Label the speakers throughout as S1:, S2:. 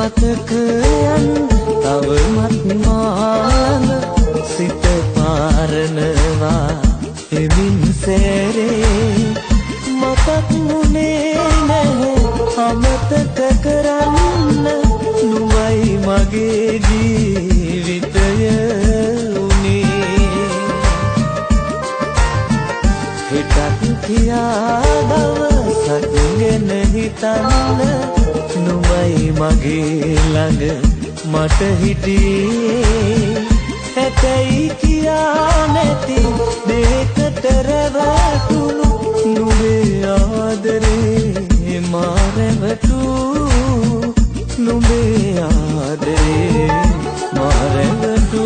S1: මතකයන් තවමත් මාන සිත පාරනවා එමින් සැරේ මතක් වුණේ නැහැ අමතක කරන්න නුඹයි මගේ ජීවිතය උනේ හිතක් කියා දවසක් ගැන හිතන්න නුඹයි මගේ ළඟ මට හිටියේ ඇතැයි කියා නැති දෙකට රැවටුණු නුඹේ ආදරේ මා රැවටු නුඹේ ආදරේ මා රැවටු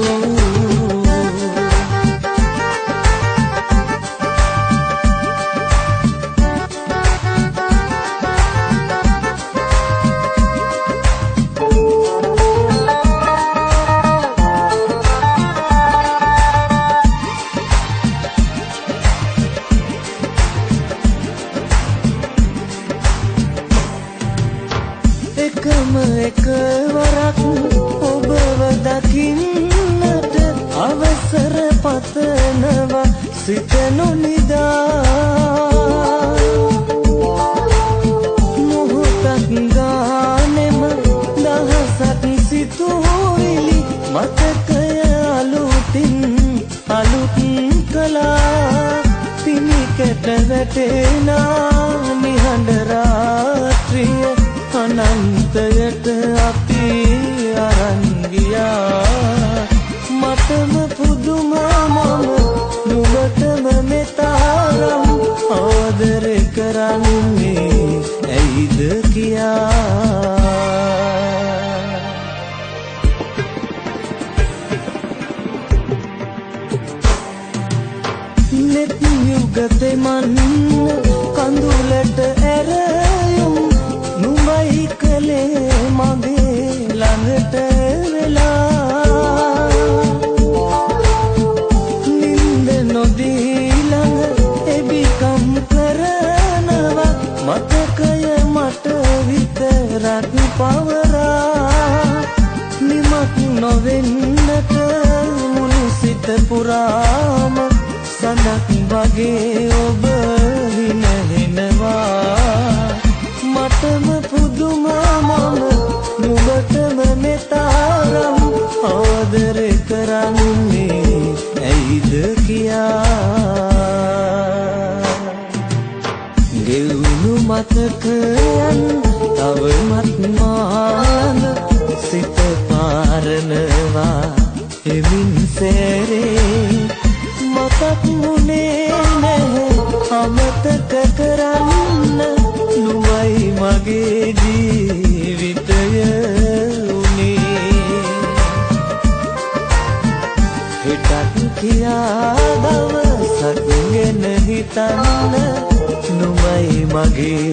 S1: එකවරක් ඔබව දකින්නට අවසර පතනවා සිත නොනිදා මොහොතක් ගානෙම දහසක් සිතුවිලි මතකය අලුතින් අලුත් කළා පිනිකට වැටෙනා නිහඬ රාත්‍රිය අනන්තයට අපි අරන් ගියා මටම පුදුම මම නුඹටම මෙතරම් ආදරේ කරන්නේ ඇයිද කියා නෙත් යුගතේ මන් කඳුලට ඇරයුම් නුඹයි කලේ මගේ ළඟට වෙලා නින්ද නොදී ළඟ එබිකම් කරනවා මතකය මට විතරක් පවරා නිමක් නොවෙන්නට මුළු සිත පුරාම සඳක් වගේ ඔබ හිනහෙනවා මටම පුදුම මම නුඹටම මෙතරම් ආදරේ කරන්නේ ඇයිද කියා ගෙවුණු මතකයන් තවමත් මාන සිත පාරනවා එමින් සැරේ මතක් වුණේ නැහැ අමතක කරන්න නුඹයි මගේ ජීවිතය උනේ හිතක් කියා දවසක් ගැන හිතන්න නුඹයි මගේ